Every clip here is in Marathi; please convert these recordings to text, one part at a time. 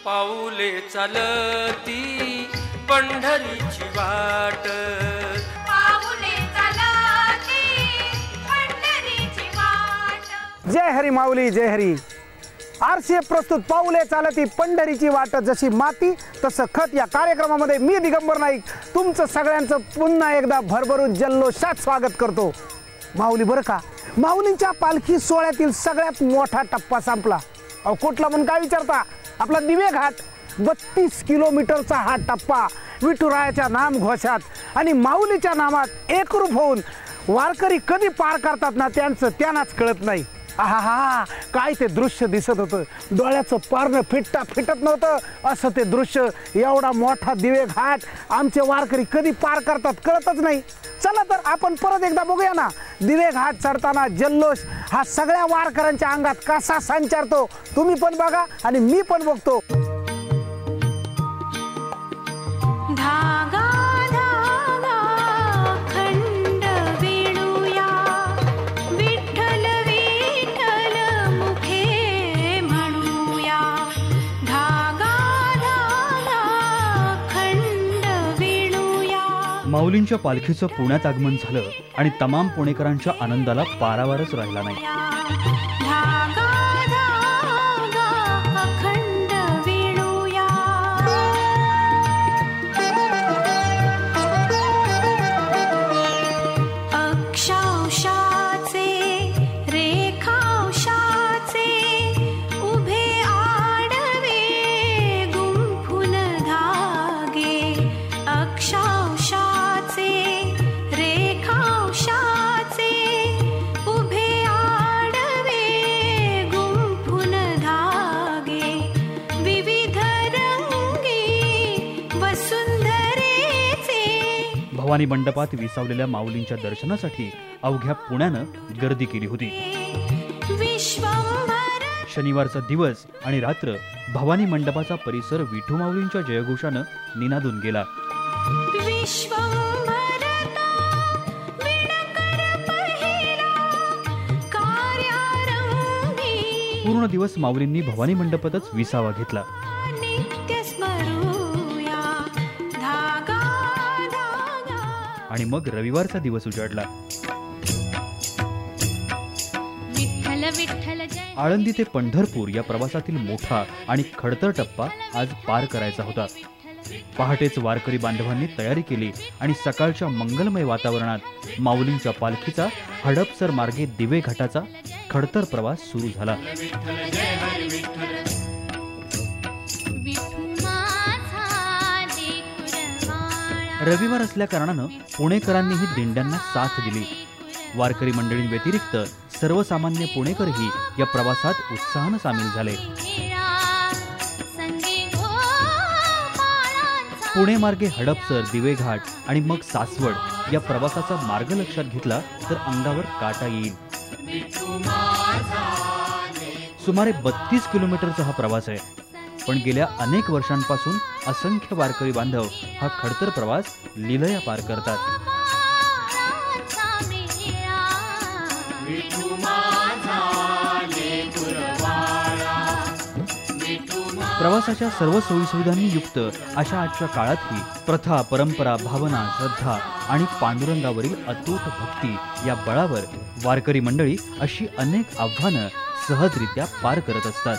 पाऊले चालती पंढरीची वाट, पाऊले चालती पंढरीची वाट। जय हरी माऊली जय हरी। RCF प्रस्तुत पाऊले चालती पंढरीची वाट, जशी माती तसं खत या कार्यक्रमामध्ये मी दिगंबर नाईक तुमचं सगळ्यांचं पुन्हा एकदा भरभरून जल्लोषात स्वागत करतो। माऊली बरं का, माऊलींच्या पालखी सोहळ्यातील सगळ्यात मोठा टप्पा संपला। अहो कुठला म्हणून काय विचारता, आपला दिवे घाट 32 किलोमीटरचा हा टप्पा विठुरायाच्या नामघोषात आणि माऊलीच्या नामात एकरूप होऊन वारकरी कधी पार करतात ना, त्यांनाच कळत नाही। आहा, काय ते दृश्य दिसत होतं, डोळ्याचं पारणं फिटत नव्हतं असं ते दृश्य। एवढा मोठा दिवे घाट आमचे वारकरी कधी पार करतात कळतच नाही। चला तर आपण परत एकदा बघूया ना, दिवे घाट चढताना जल्लोष हा सगळ्या वारकऱ्यांच्या अंगात कसा संचारतो। तुम्ही पण बघा आणि मी पण बघतो। धागा धागा खंड वेणूया, विठ्ठल विठ्ठल मुखे म्हणूया। धागा धागा खंड वेणूया। माऊलींच्या पालखीचं पुण्यात आगमन झालं आणि तमाम पुणेकरांच्या आनंदाला पारावारच राहिला नाही। धागा धागा अखंड वेणूया। अक्षांशाचे रेखांशाचे उभे आडवे गुंफून धागे। अक्षांशाचे रेखांशाचे उभे आडवे गुंफून धागे। विविध रंगी वसुंधरेचे भवानी मंडपात विसावलेल्या माऊलींच्या दर्शनासाठी अवघ्या पुण्यानं गर्दी केली होती। विश्वंभर शनिवारचा दिवस आणि रात्र भवानी मंडपाचा परिसर विठू माऊलींच्या जयघोषानं निनादून गेला। विश्वंभरता विणकर पहिला कार्यारंभी। पूर्ण दिवस माऊलींनी भवानी मंडपातच विसावा घेतला। नित्य स्मरूया धागा धागा। आणि मग रविवारचा दिवस उजाडला। विठ्ठल विठ्ठल जय। आळंदी ते पंढरपूर या प्रवासातील मोठा आणि खडतर टप्पा आज पार करायचा होता। पहाटेच वारकरी बांधवांनी तयारी केली आणि सकाळच्या मंगलमय वातावरणात माऊलींच्या पालखीचा हडपसर मार्गे दिवे घाटाचा खडतर प्रवास सुरू झाला। विठू माझा लेकरवाळा। रविवार असल्या कारणानं पुणेकरांनीही दिंड्यांना साथ दिली। वारकरी मंडळींव्यतिरिक्त सर्वसामान्य पुणेकरही या प्रवासात उत्साहानं सामील झाले। पुणे मार्गे हडपसर, दिवेघाट आणि मग सासवड या प्रवासाचा मार्ग लक्षात घेतला तर अंगावर काटा येईल। सुमारे 32 किलोमीटरचा हा प्रवास आहे, पण गेल्या अनेक वर्षांपासून असंख्य वारकरी बांधव हा खडतर प्रवास लीलया पार करतात। प्रवासाच्या सर्व सोयीसुविधांनी युक्त अशा आजच्या काळातही प्रथा, परंपरा, भावना, श्रद्धा आणि पांडुरंगावरील अतूट भक्ती या बळावर वारकरी मंडळी अशी अनेक आव्हानं सहजरित्या पार करत असतात।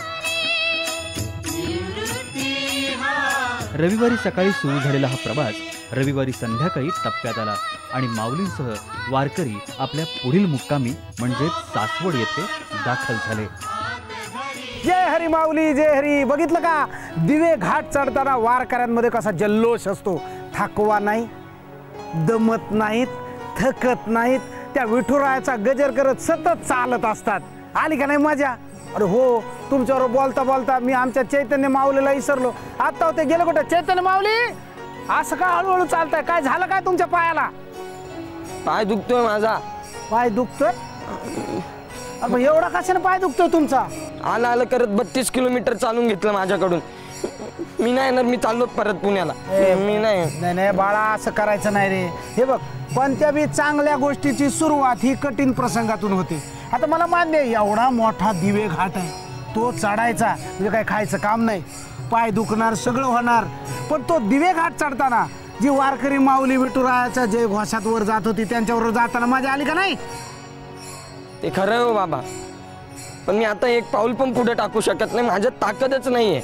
रविवारी सकाळी सुरू झालेला हा प्रवास रविवारी संध्याकाळी टप्प्यात आला आणि माऊलींसह वारकरी आपल्या पुढील मुक्कामी म्हणजेच सासवड येथे दाखल झाले। जय हरी माऊली जय हरी। बघितलं का, दिवे घाट चढताना वारकऱ्यांमध्ये कसा जल्लोष असतो। थकवा नाही, दमत नाहीत, थकत नाहीत, त्या विठुरायाचा गजर करत सतत चालत असतात। आली का नाही मजा? अरे हो, तुमच्याबरोबर बोलता बोलता मी आमच्या चैतन्य माऊलीला विसरलो। आता होते गेले कुठे? चैतन्य माऊली, असं का हळूहळू चालताय? काय झालं काय तुमच्या पायाला? पाय दुखतोय माझा। पाय दुखतोय? अरे एवढा कशाने पाय दुखतोय तुमचा? आलं करत 32 किलोमीटर चालून घेतलं माझ्याकडून। मी नाही येणार, मी चाललो परत पुण्याला। मी नाही बाळा, असं करायचं नाही रे। हे बघ, कोणत्या बी चांगल्या गोष्टीची सुरुवात ही कठीण प्रसंगातून होते। आता मला मान्य आहे, एवढा मोठा दिवे घाट आहे, तो चढायचा म्हणजे काय खायचं काम नाही। पाय दुखणार, सगळं होणार, पण तो दिवे घाट चढताना जी वारकरी माऊली विठुरायाच्या जय घोषात वर जात होती त्यांच्याबरोबर जाताना मजा आली का नाही? ते खरं आहे हो बाबा, पण मी आता एक पाऊल पण पुढे टाकू शकत नाही, माझ्यात ताकदच नाहीये.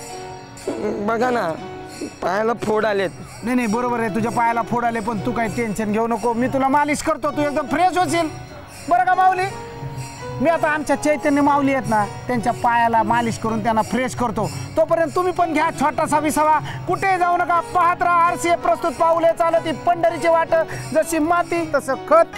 बघा ना, पायाला फोड आलेत. नाही नाही, बरोबर आहे, तुझ्या पायाला फोड आले, पण तू काही टेन्शन घेऊ नको, मी तुला मालिश करतो, तू एकदम फ्रेश होशील. बरं का माऊली? मी आता आमच्या चैतन्य माऊली आहेत ना, त्यांच्या पायाला मालिश करून त्यांना फ्रेश करतो. तोपर्यंत तुम्ही पण घ्या छोटासा विसावा, कुठे जाऊ नका, पाहत राहा RCA प्रस्तुत पाऊले चालती पंढरीची वाट, जशी माती तसं खत.